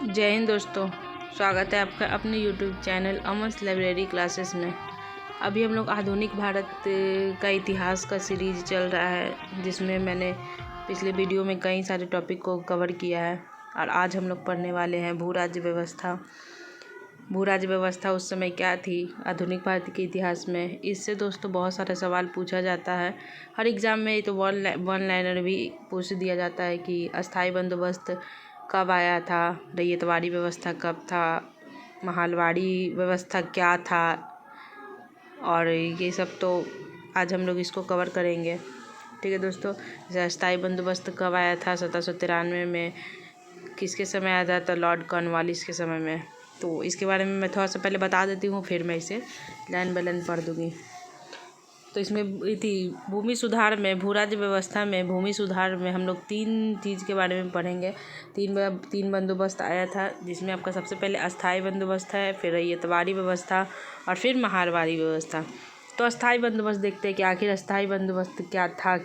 जय हिंद दोस्तों, स्वागत है आपका अपने YouTube चैनल अमन्स लाइब्रेरी क्लासेस में। अभी हम लोग आधुनिक भारत का इतिहास का सीरीज चल रहा है, जिसमें मैंने पिछले वीडियो में कई सारे टॉपिक को कवर किया है और आज हम लोग पढ़ने वाले हैं भू राज्य व्यवस्था। भू राज्य व्यवस्था उस समय क्या थी आधुनिक भारत के इतिहास में। इससे दोस्तों बहुत सारे सवाल पूछा जाता है हर एग्ज़ाम में। तो वन लाइनर भी पूछ दिया जाता है कि अस्थाई बंदोबस्त कब आया था, रैयतवाड़ी व्यवस्था कब था, महलवाड़ी व्यवस्था क्या था, और ये सब तो आज हम लोग इसको कवर करेंगे। ठीक है दोस्तों, जैसे अस्थाई बंदोबस्त कब आया था 1793 में, किसके समय आया था, तो लॉर्ड कॉर्नवालिस के समय में। तो इसके बारे में मैं थोड़ा सा पहले बता देती हूँ, फिर मैं इसे लाइन बाय लाइन पढ़ दूँगी। तो इसमें थी भूमि सुधार में, भू राज्य व्यवस्था में भूमि सुधार में हम लोग तीन चीज़ के बारे में पढ़ेंगे। तीन बंदोबस्त आया था, जिसमें आपका सबसे पहले अस्थाई बंदोबस्त है, फिर रैयतवाड़ी व्यवस्था और फिर महलवाड़ी व्यवस्था। तो अस्थाई बंदोबस्त देखते हैं कि आखिर अस्थाई बंदोबस्त क्या था।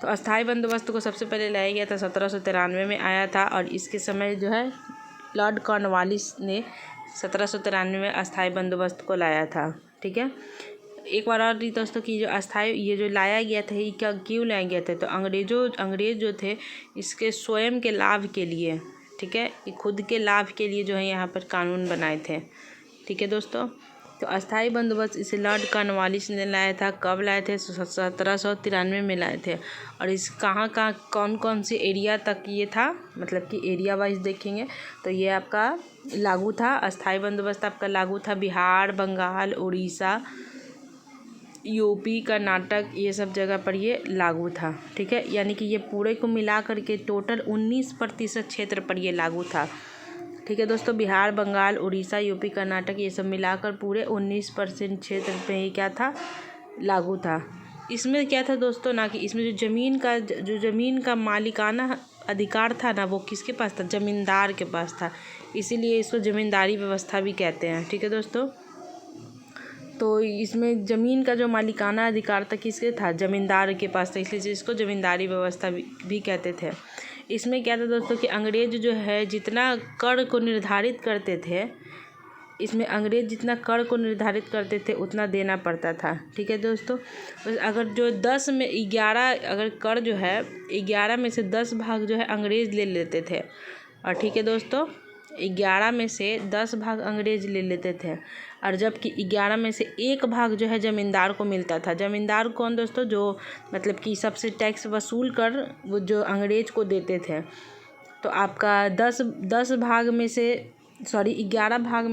तो अस्थाई बंदोबस्त को सबसे पहले लाया गया था 1793 में आया था, और इसके समय जो है लॉर्ड कॉर्नवालिस ने 1793 में अस्थाई बंदोबस्त को लाया था। ठीक है, एक बार और दोस्तों कि जो अस्थाई ये जो लाया गया था, ये क्यों लाया गया था, तो अंग्रेज़ जो थे इसके स्वयं के लाभ के लिए, ठीक है, ये खुद के लाभ के लिए जो है यहाँ पर कानून बनाए थे। ठीक है दोस्तों, तो अस्थाई बंदोबस्त इसे लॉर्ड कॉर्नवालिस ने लाया था। कब लाए थे, 1793 में लाए थे। और इस कहाँ कौन से एरिया तक ये था, मतलब कि एरिया वाइज देखेंगे तो ये आपका लागू था। अस्थाई बंदोबस्त आपका लागू था बिहार, बंगाल, उड़ीसा, यूपी, कर्नाटक, ये सब जगह पर ये लागू था। ठीक है, यानी कि ये पूरे को मिला करके टोटल 19% क्षेत्र पर ये लागू था। ठीक है दोस्तों, बिहार, बंगाल, उड़ीसा, यूपी, कर्नाटक ये सब मिलाकर पूरे 19% क्षेत्र पे ही क्या था, लागू था। इसमें क्या था दोस्तों ना, कि इसमें जो ज़मीन का मालिकाना अधिकार था ना, वो किसके पास था, ज़मींदार के पास था। इसीलिए इसको ज़मींदारी व्यवस्था भी कहते हैं। ठीक है दोस्तों, तो इसमें ज़मीन का जो मालिकाना अधिकार था किसके था, ज़मींदार के पास था, इसलिए इसको ज़मींदारी व्यवस्था भी कहते थे। इसमें क्या था दोस्तों कि अंग्रेज़ जो है जितना कर को निर्धारित करते थे, इसमें अंग्रेज़ जितना कर को निर्धारित करते थे उतना देना पड़ता था। ठीक है दोस्तों, अगर जो 10 में 11 अगर कर जो है 11 में से 10 भाग जो है अंग्रेज़ ले लेते थे। और ठीक है दोस्तों, 11 में से 10 भाग अंग्रेज़ ले लेते थे, और जबकि 11 में से 1 भाग जो है ज़मींदार को मिलता था। ज़मींदार कौन दोस्तों, जो मतलब कि सबसे टैक्स वसूल कर वो जो अंग्रेज़ को देते थे। तो आपका 11 भाग में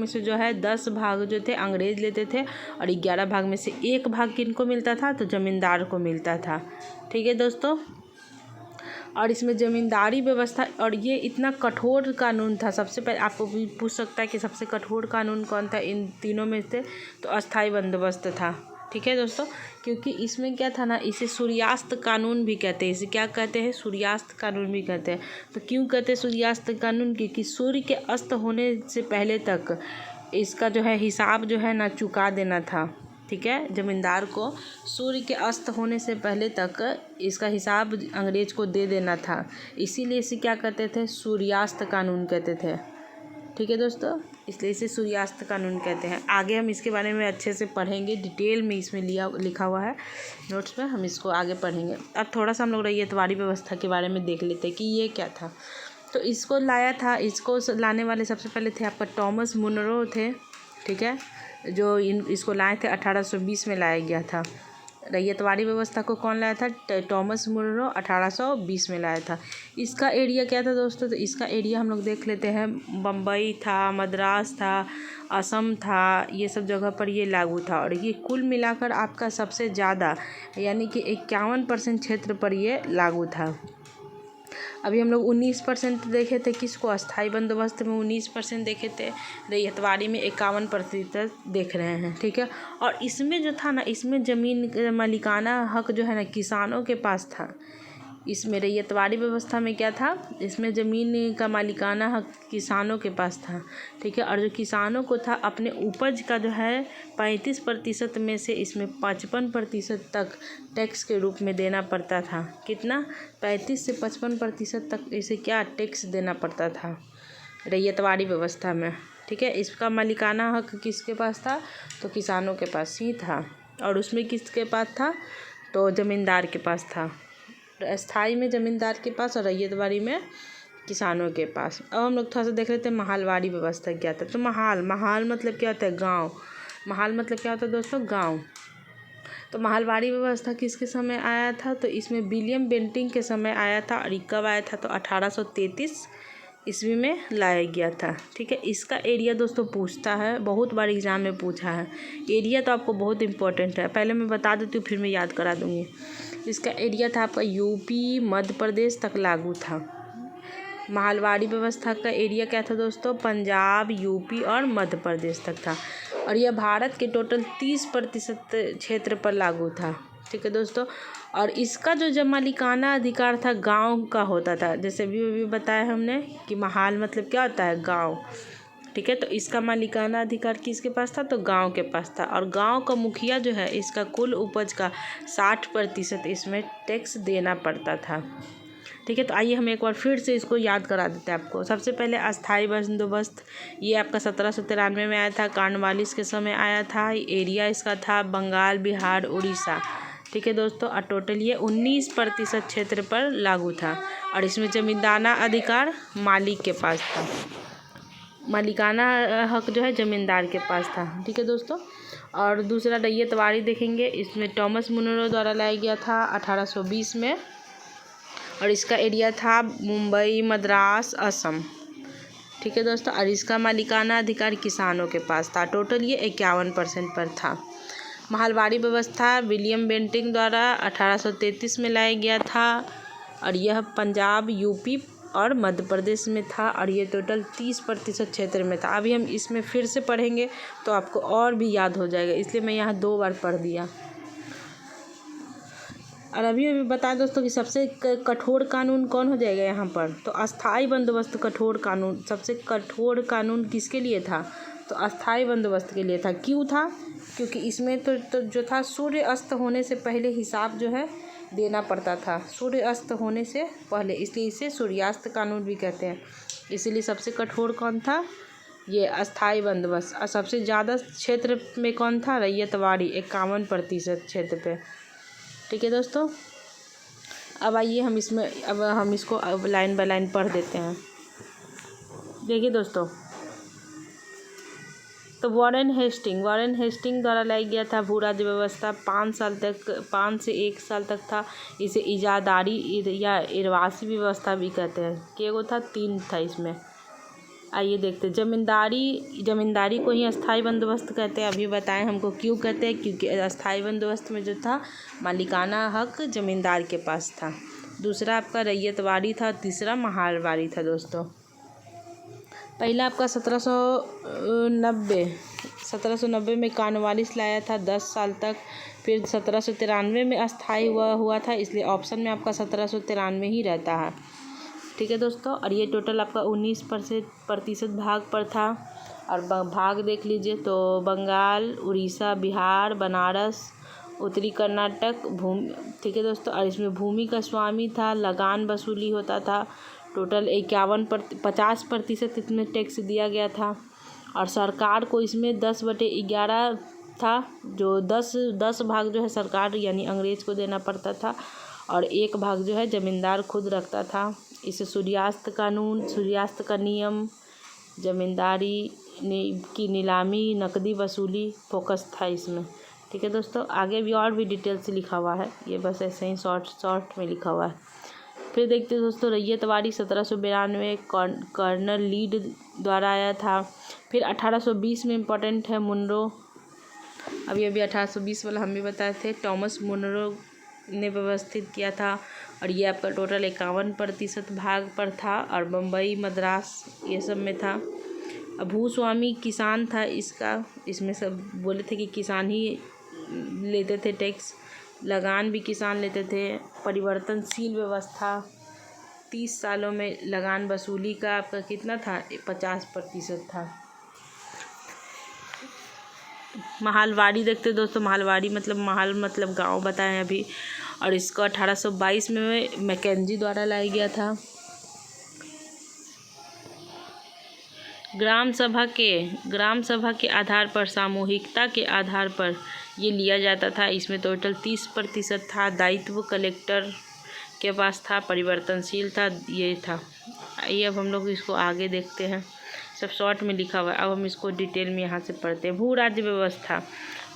से जो है 10 भाग जो थे अंग्रेज़ लेते थे, और 11 भाग में से 1 भाग किनको मिलता था, तो ज़मींदार को मिलता था। ठीक है दोस्तों, और इसमें ज़मींदारी व्यवस्था, और ये इतना कठोर कानून था। सबसे पहले आपको भी पूछ सकता है कि सबसे कठोर कानून कौन था इन तीनों में से, तो अस्थाई बंदोबस्त था। ठीक है दोस्तों, क्योंकि इसमें क्या था ना, इसे सूर्यास्त कानून भी कहते हैं। इसे क्या कहते हैं, सूर्यास्त कानून भी कहते हैं। तो क्यों कहते हैं सूर्यास्त कानून, क्योंकि सूर्य के अस्त होने से पहले तक इसका जो है हिसाब जो है ना चुका देना था। ठीक है, ज़मींदार को सूर्य के अस्त होने से पहले तक इसका हिसाब अंग्रेज़ को दे देना था। इसीलिए इसे क्या कहते थे, सूर्यास्त कानून कहते थे। ठीक है दोस्तों, इसलिए इसे सूर्यास्त कानून कहते हैं। आगे हम इसके बारे में अच्छे से पढ़ेंगे, डिटेल में इसमें लिखा हुआ है नोट्स में, हम इसको आगे पढ़ेंगे। अब थोड़ा सा हम लोग रैयतवाड़ी व्यवस्था के बारे में देख लेते हैं कि ये क्या था। तो इसको लाने वाले सबसे पहले थे आपका टॉमस मुनरो थे। ठीक है, जो इसको लाए थे 1820 में लाया गया था। रैयतवाड़ी व्यवस्था को कौन लाया था, टॉमस मुनरो 1820 में लाया था। इसका एरिया क्या था दोस्तों, तो इसका एरिया हम लोग देख लेते हैं। बम्बई था, मद्रास था, असम था, ये सब जगह पर ये लागू था। और ये कुल मिलाकर आपका सबसे ज़्यादा यानी कि 51% क्षेत्र पर ये लागू था। अभी हम लोग 19% देखे थे किसको, अस्थाई बंदोबस्त में 19% देखे थे, रैयतवाड़ी में 51% देख रहे हैं। ठीक है, और इसमें जो था ना, इसमें ज़मीन मालिकाना हक जो है ना किसानों के पास था। इसमें रैयतवाड़ी व्यवस्था में क्या था, इसमें ज़मीन का मालिकाना हक किसानों के पास था। ठीक है, और जो किसानों को था अपने उपज का जो है 35% में से इसमें 55% तक टैक्स के रूप में देना पड़ता था। कितना, 35 से 55% तक इसे क्या टैक्स देना पड़ता था। रैयतवाड़ी व्यवस्था में। ठीक है, इसका मालिकाना हक किसके पास था? तो किसानों के पास ही था। और उसमें किसके पास था? तो ज़मींदार के पास था। स्थाई में ज़मींदार के पास और रैयतवाड़ी में किसानों के पास। अब हम लोग थोड़ा सा देख लेते हैं महालवाड़ी व्यवस्था क्या था। तो महाल मतलब क्या होता है? गाँव। महाल मतलब क्या होता है दोस्तों? गाँव। तो महालवाड़ी व्यवस्था किसके समय आया था? तो इसमें विलियम बेंटिंक के समय आया था। और ये कब आया था? तो 1833 ईस्वी में लाया गया था। ठीक है, इसका एरिया दोस्तों पूछता है, बहुत बार एग्जाम में पूछा है। एरिया तो आपको बहुत इंपॉर्टेंट है, पहले मैं बता देती हूँ फिर मैं याद करा दूँगी। इसका एरिया था आपका यूपी मध्य प्रदेश तक लागू था। महालवाड़ी व्यवस्था का एरिया क्या था दोस्तों? पंजाब, यूपी और मध्य प्रदेश तक था। और यह भारत के टोटल 30% क्षेत्र पर लागू था। ठीक है दोस्तों, और इसका जो मालिकाना अधिकार था गांव का होता था। जैसे भी बताया हमने कि महाल मतलब क्या होता है? गांव। ठीक है, तो इसका मालिकाना अधिकार किसके पास था? तो गांव के पास था। और गांव का मुखिया जो है इसका कुल उपज का 60% इसमें टैक्स देना पड़ता था। ठीक है, तो आइए हम एक बार फिर से इसको याद करा देते हैं आपको। सबसे पहले अस्थाई बंदोबस्त, ये आपका 1793 में आया था, कॉर्नवालिस के समय आया था। एरिया इसका था बंगाल, बिहार, उड़ीसा। ठीक है दोस्तों, और टोटल ये 19% क्षेत्र पर लागू था। और इसमें जमींदाना अधिकार मालिक के पास था। मालिकाना हक जो है ज़मींदार के पास था। ठीक है दोस्तों, और दूसरा रैयतवाड़ी देखेंगे। इसमें टॉमस मुनरो द्वारा लाया गया था 1820 में। और इसका एरिया था मुंबई, मद्रास, असम। ठीक है दोस्तों, और इसका मालिकाना अधिकार किसानों के पास था। टोटल ये 51% पर था। महालवाड़ी व्यवस्था विलियम बेंटिंक द्वारा 1833 में लाया गया था। और यह पंजाब, यूपी और मध्य प्रदेश में था। और ये टोटल 30% क्षेत्र में था। अभी हम इसमें फिर से पढ़ेंगे तो आपको और भी याद हो जाएगा, इसलिए मैं यहाँ 2 बार पढ़ दिया। और अभी बताएं दोस्तों कि सबसे कठोर कानून कौन हो जाएगा यहाँ पर? तो अस्थाई बंदोबस्त कठोर कानून। सबसे कठोर कानून किसके लिए था? तो अस्थाई बंदोबस्त के लिए था। क्यों था? क्योंकि इसमें तो जो था सूर्य अस्त होने से पहले हिसाब जो है देना पड़ता था, सूर्य अस्त होने से पहले, इसलिए इसे सूर्यास्त कानून भी कहते हैं। इसीलिए सबसे कठोर कौन था? ये अस्थाई बंदोबस्त। और सबसे ज़्यादा क्षेत्र में कौन था? रैयतवाड़ी 51% क्षेत्र पे। ठीक है दोस्तों, अब आइए हम इसको लाइन बाय लाइन पढ़ देते हैं। देखिए दोस्तों, तो वारेन हेस्टिंग द्वारा लाई गया था भू राज्य व्यवस्था। 5 से 1 साल तक था। इसे इजादारी या इरवासी व्यवस्था भी कहते हैं। केगो था? 3 था इसमें। आइए देखते हैं। जमींदारी को ही अस्थाई बंदोबस्त कहते हैं। अभी बताएं हमको क्यों कहते हैं? क्योंकि अस्थाई बंदोबस्त में जो था मालिकाना हक जमींदार के पास था। दूसरा आपका रैयतवाड़ी था। तीसरा महालवाड़ी था दोस्तों। पहला आपका 1790 में कॉर्नवालिस लाया था 10 साल तक। फिर 1793 में अस्थाई हुआ था, इसलिए ऑप्शन में आपका 1793 ही रहता है। ठीक है दोस्तों, और ये टोटल आपका 19% भाग पर था। और भाग देख लीजिए तो बंगाल, उड़ीसा, बिहार, बनारस, उत्तरी कर्नाटक ठीक है दोस्तों, और इसमें भूमि का स्वामी था, लगान वसूली होता था। टोटल 50% इसमें टैक्स दिया गया था। और सरकार को इसमें 10/11 था, जो 10 भाग जो है सरकार यानी अंग्रेज़ को देना पड़ता था। और 1 भाग जो है ज़मींदार खुद रखता था। इसे सूर्यास्त का नियम, ज़मींदारी की नीलामी, नकदी वसूली फोकस था इसमें। ठीक है दोस्तों, आगे भी और भी डिटेल से लिखा हुआ है, ये बस ऐसे ही शॉर्ट में लिखा हुआ है। फिर देखते हैं दोस्तों, रैयतवाड़ी 1792 कर्नल लीड द्वारा आया था। फिर 1820 में इम्पोर्टेंट है मुनरो। अभी 1820 वाला हम भी बताए थे, टॉमस मुनरो ने व्यवस्थित किया था। और ये आपका टोटल 51% भाग पर था। और बम्बई, मद्रास ये सब में था। भूस्वामी किसान था इसमें सब बोले थे कि किसान ही लेते थे टैक्स। लगान भी किसान लेते थे। परिवर्तनशील व्यवस्था, 30 सालों में लगान वसूली का आपका कितना था? 50% था। महालवाड़ी देखते दोस्तों। महालवाड़ी मतलब महल मतलब गांव बताएं अभी। और इसको 1822 में मैकेंजी द्वारा लाया गया था। ग्राम सभा के आधार पर, सामूहिकता के आधार पर ये लिया जाता था। इसमें टोटल 30% था। दायित्व कलेक्टर के पास था। परिवर्तनशील था, ये था। आइए अब हम लोग इसको आगे देखते हैं। सब शॉर्ट में लिखा हुआ है, अब हम इसको डिटेल में यहाँ से पढ़ते हैं। भू राज्य व्यवस्था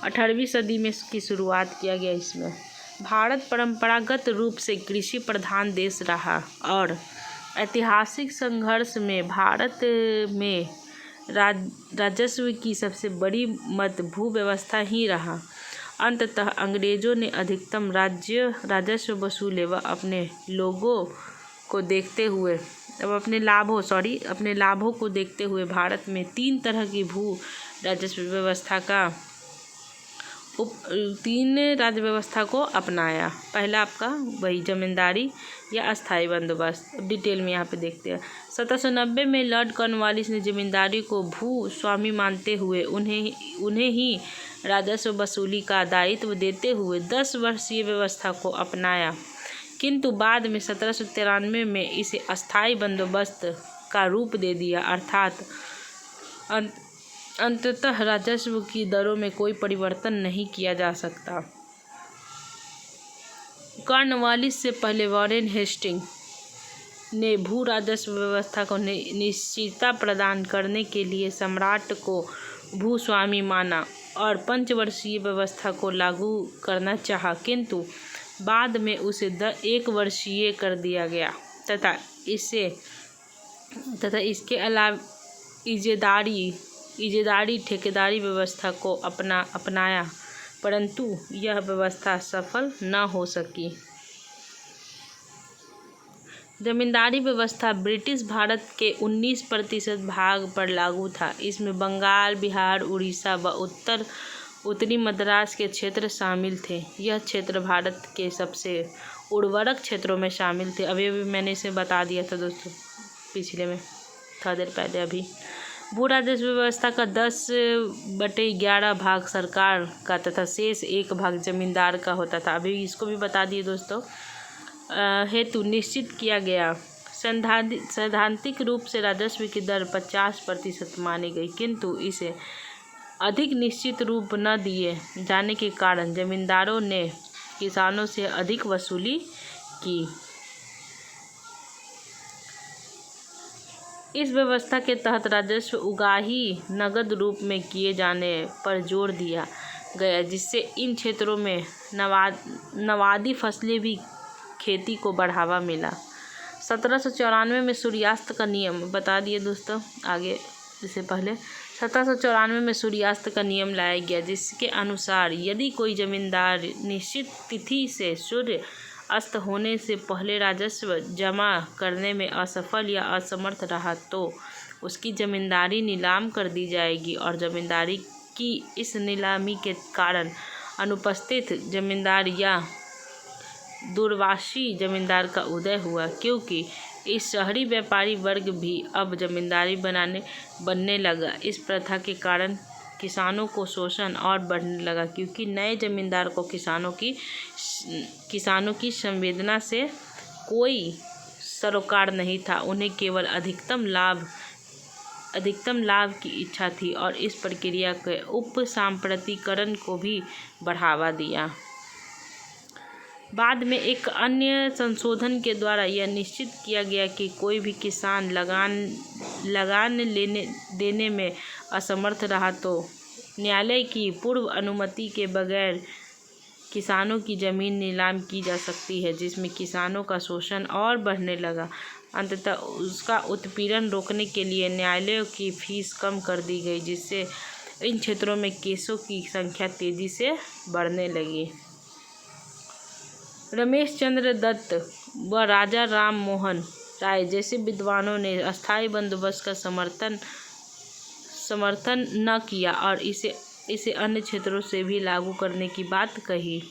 18वीं सदी में इसकी शुरुआत किया गया। इसमें भारत परंपरागत रूप से कृषि प्रधान देश रहा और ऐतिहासिक संघर्ष में भारत में राजस्व की सबसे बड़ी मद भू व्यवस्था ही रहा। अंततः अंग्रेजों ने अधिकतम राजस्व वसूले व अपने लोगों को देखते हुए अपने लाभों को देखते हुए भारत में 3 तरह की राज्य व्यवस्था को अपनाया। पहला आपका वही जमींदारी या अस्थाई बंदोबस्त। डिटेल में यहाँ पे देखते हैं। 1790 में लॉर्ड कॉर्नवालिस ने जमींदारी को भू स्वामी मानते हुए उन्हें ही राजस्व वसूली का दायित्व देते हुए 10 वर्षीय व्यवस्था को अपनाया, किंतु बाद में 1793 में इसे अस्थाई बंदोबस्त का रूप दे दिया, अर्थात अंततः राजस्व की दरों में कोई परिवर्तन नहीं किया जा सकता। कॉर्नवालिस से पहले वॉरेन हेस्टिंग ने भू राजस्व व्यवस्था को निश्चितता प्रदान करने के लिए सम्राट को भूस्वामी माना और पंचवर्षीय व्यवस्था को लागू करना चाहा, किंतु बाद में उसे 1 वर्षीय कर दिया गया तथा इसके अलावा इजेदारी ठेकेदारी व्यवस्था को अपनाया, परंतु यह व्यवस्था सफल न हो सकी। जमींदारी व्यवस्था ब्रिटिश भारत के 19% भाग पर लागू था। इसमें बंगाल, बिहार, उड़ीसा व उत्तरी मद्रास के क्षेत्र शामिल थे। यह क्षेत्र भारत के सबसे उर्वरक क्षेत्रों में शामिल थे। अभी मैंने इसे बता दिया था दोस्तों, पिछले में थोड़ा देर पहले। अभी भू राजस्व व्यवस्था का 10/11 भाग सरकार का तथा शेष 1 भाग जमींदार का होता था। अभी इसको भी बता दिए दोस्तों। हेतु निश्चित किया गया। सैद्धांतिक रूप से राजस्व की दर 50% मानी गई, किंतु इसे अधिक निश्चित रूप न दिए जाने के कारण जमींदारों ने किसानों से अधिक वसूली की। इस व्यवस्था के तहत राजस्व उगाही नगद रूप में किए जाने पर जोर दिया गया, जिससे इन क्षेत्रों में नवादी फसलें भी खेती को बढ़ावा मिला। 1794 में सूर्यास्त का नियम बता दिए दोस्तों आगे। इससे पहले 1794 में सूर्यास्त का नियम लाया गया, जिसके अनुसार यदि कोई जमींदार निश्चित तिथि से सूर्य अस्त होने से पहले राजस्व जमा करने में असफल या असमर्थ रहा तो उसकी जमींदारी नीलाम कर दी जाएगी और जमींदारी की इस नीलामी के कारण अनुपस्थित जमींदार या दूरवासी जमींदार का उदय हुआ, क्योंकि इस शहरी व्यापारी वर्ग भी अब जमींदारी बनने लगा। इस प्रथा के कारण किसानों को शोषण और बढ़ने लगा, क्योंकि नए जमींदार को किसानों की संवेदना से कोई सरोकार नहीं था। उन्हें केवल अधिकतम लाभ की इच्छा थी और इस प्रक्रिया के उपसाम्प्रतिकरण को भी बढ़ावा दिया। बाद में एक अन्य संशोधन के द्वारा यह निश्चित किया गया कि कोई भी किसान लगान देने में असमर्थ रहा तो न्यायालय की पूर्व अनुमति के बगैर किसानों की ज़मीन नीलाम की जा सकती है, जिसमें किसानों का शोषण और बढ़ने लगा। अंततः उसका उत्पीड़न रोकने के लिए न्यायालयों की फीस कम कर दी गई, जिससे इन क्षेत्रों में केसों की संख्या तेजी से बढ़ने लगी। रमेश चंद्र दत्त व राजा राम मोहन राय जैसे विद्वानों ने अस्थायी बंदोबस्त का समर्थन न किया और इसे अन्य क्षेत्रों से भी लागू करने की बात कही।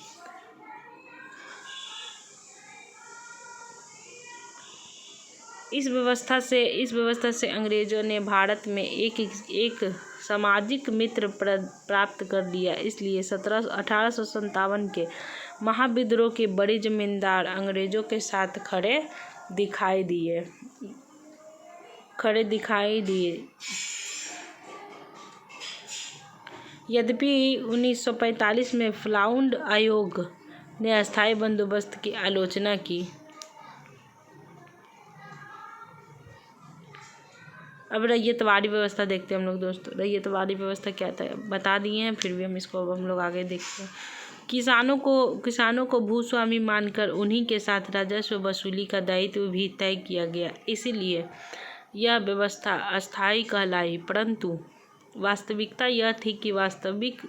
इस व्यवस्था से अंग्रेजों ने भारत में एक सामाजिक मित्र प्राप्त कर लिया। इसलिए 1857 के महाविद्रोह के बड़े जमींदार अंग्रेजों के साथ खड़े दिखाई दिए। खड़े दिखाई दिए। यद्यपि 1945 में फ्लाउंड आयोग ने अस्थायी बंदोबस्त की आलोचना की। अब रैयतवाड़ी व्यवस्था देखते हैं हम लोग दोस्तों। रैयतवाड़ी व्यवस्था क्या था बता दिए हैं, फिर भी हम इसको अब हम लोग आगे देखते हैं। किसानों को भूस्वामी मानकर उन्हीं के साथ राजस्व वसूली का दायित्व भी तय किया गया। इसीलिए यह व्यवस्था अस्थायी कहलाई, परंतु वास्तविकता यह थी कि वास्तविक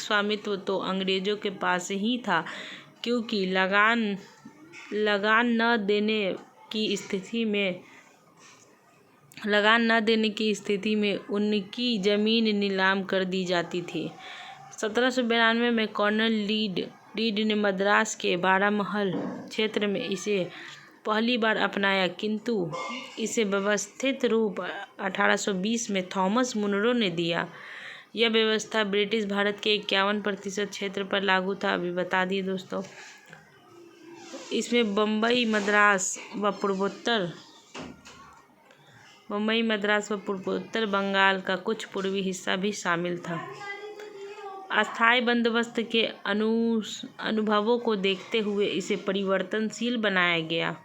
स्वामित्व तो अंग्रेजों के पास ही था, क्योंकि लगान न देने की स्थिति में उनकी ज़मीन नीलाम कर दी जाती थी। 1792 में कर्नल रीड ने मद्रास के बारामहल क्षेत्र में इसे पहली बार अपनाया, किंतु इसे व्यवस्थित रूप 1820 में थॉमस मुनरो ने दिया। यह व्यवस्था ब्रिटिश भारत के 51% क्षेत्र पर लागू था। अभी बता दिए दोस्तों। इसमें बम्बई, मद्रास व पूर्वोत्तर बंगाल का कुछ पूर्वी हिस्सा भी शामिल था। अस्थायी बंदोबस्त के अनुभवों को देखते हुए इसे परिवर्तनशील बनाया गया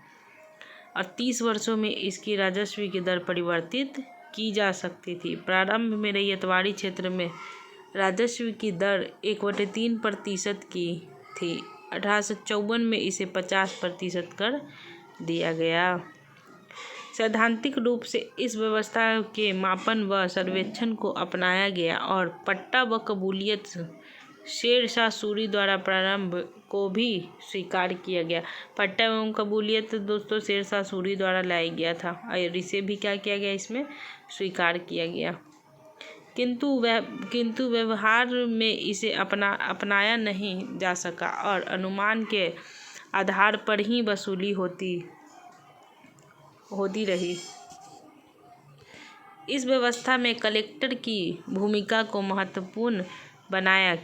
और 30 वर्षों में इसकी राजस्व की दर परिवर्तित की जा सकती थी। प्रारंभ में रैयतवाड़ी क्षेत्र में राजस्व की दर 1/3% की थी। 1854 में इसे 50% कर दिया गया। सैद्धांतिक रूप से इस व्यवस्था के मापन व सर्वेक्षण को अपनाया गया और पट्टा व कबूलियत शेरशाह सूरी द्वारा प्रारंभ को भी स्वीकार किया गया। पट्टा एवं कबूलियत दोस्तों शेरशाह सूरी द्वारा लाया गया था और इसे भी क्या किया गया, इसमें स्वीकार किया गया। किंतु व्यवहार में इसे अपनाया नहीं जा सका और अनुमान के आधार पर ही वसूली होती रही। इस व्यवस्था में कलेक्टर की भूमिका को महत्वपूर्ण बनाया,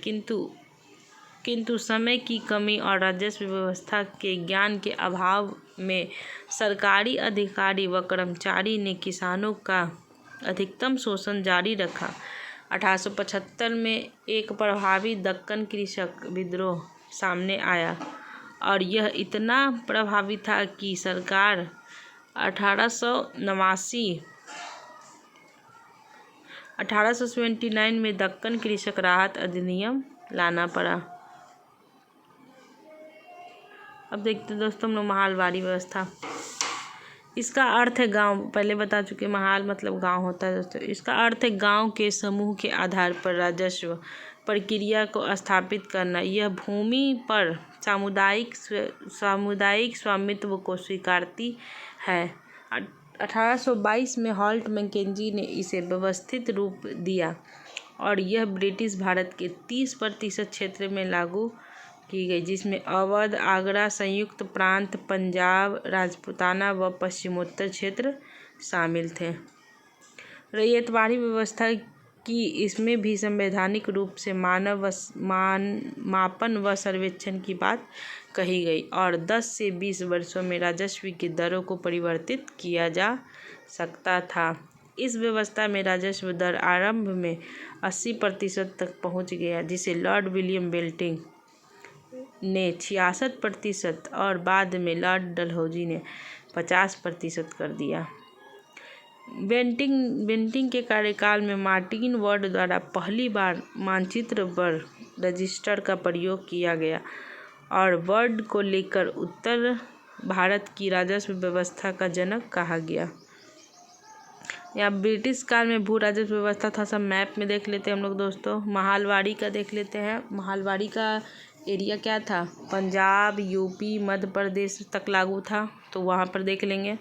किंतु समय की कमी और राजस्व व्यवस्था के ज्ञान के अभाव में सरकारी अधिकारी व कर्मचारी ने किसानों का अधिकतम शोषण जारी रखा। 1875 में एक प्रभावी दक्कन कृषक विद्रोह सामने आया और यह इतना प्रभावी था कि सरकार 1879 में दक्कन कृषक राहत अधिनियम लाना पड़ा। अब देखते हैं दोस्तों हम लोग महालवाड़ी व्यवस्था। इसका अर्थ है गांव, पहले बता चुके महाल मतलब गांव होता है दोस्तों। इसका अर्थ है गांव के समूह के आधार पर राजस्व प्रक्रिया को स्थापित करना। यह भूमि पर सामुदायिक स्वामित्व को स्वीकारती है। 1822 में हॉल्ट मैकेंजी ने इसे व्यवस्थित रूप दिया और यह ब्रिटिश भारत के 30% क्षेत्र में लागू की गई, जिसमें अवध, आगरा, संयुक्त प्रांत, पंजाब, राजपूताना व पश्चिमोत्तर क्षेत्र शामिल थे। रैयतवाड़ी व्यवस्था की इसमें भी संवैधानिक रूप से मापन व सर्वेक्षण की बात कही गई और 10 से 20 वर्षों में राजस्व की दरों को परिवर्तित किया जा सकता था। इस व्यवस्था में राजस्व दर आरंभ में 80% तक पहुंच गया, जिसे लॉर्ड विलियम बेंटिंक ने 66% और बाद में लॉर्ड डलहौजी ने 50% कर दिया। बेंटिंक के कार्यकाल में मार्टिन वार्ड द्वारा पहली बार मानचित्र पर रजिस्टर का प्रयोग किया गया और वार्ड को लेकर उत्तर भारत की राजस्व व्यवस्था का जनक कहा गया। यहाँ ब्रिटिश काल में भू राजस्व व्यवस्था था, सब मैप में देख लेते हैं हम लोग दोस्तों। महालवाड़ी का देख लेते हैं। महालवाड़ी का एरिया क्या था, पंजाब, यूपी, मध्य प्रदेश तक लागू था, तो वहाँ पर देख लेंगे।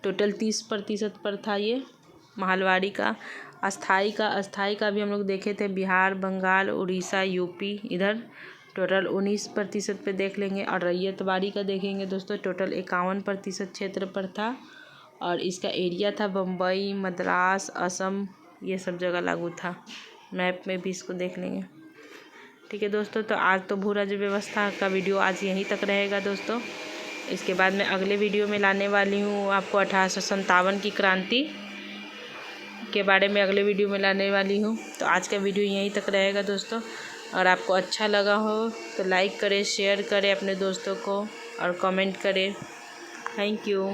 टोटल 30% पर था ये महालवाड़ी का। अस्थाई का भी हम लोग देखे थे, बिहार, बंगाल, उड़ीसा, यूपी, इधर टोटल 19% पे देख लेंगे। और रैयतवाड़ी का देखेंगे दोस्तों, टोटल 51% क्षेत्र पर था और इसका एरिया था बम्बई, मद्रास, असम, ये सब जगह लागू था। मैप में भी इसको देख लेंगे। ठीक है दोस्तों, तो आज तो भू राज्य व्यवस्था का वीडियो आज यहीं तक रहेगा दोस्तों। इसके बाद मैं अगले वीडियो में लाने वाली हूँ आपको 1857 की क्रांति के बारे में अगले वीडियो में लाने वाली हूँ। तो आज का वीडियो यहीं तक रहेगा दोस्तों। और आपको अच्छा लगा हो तो लाइक करें, शेयर करें अपने दोस्तों को और कमेंट करें। Thank you.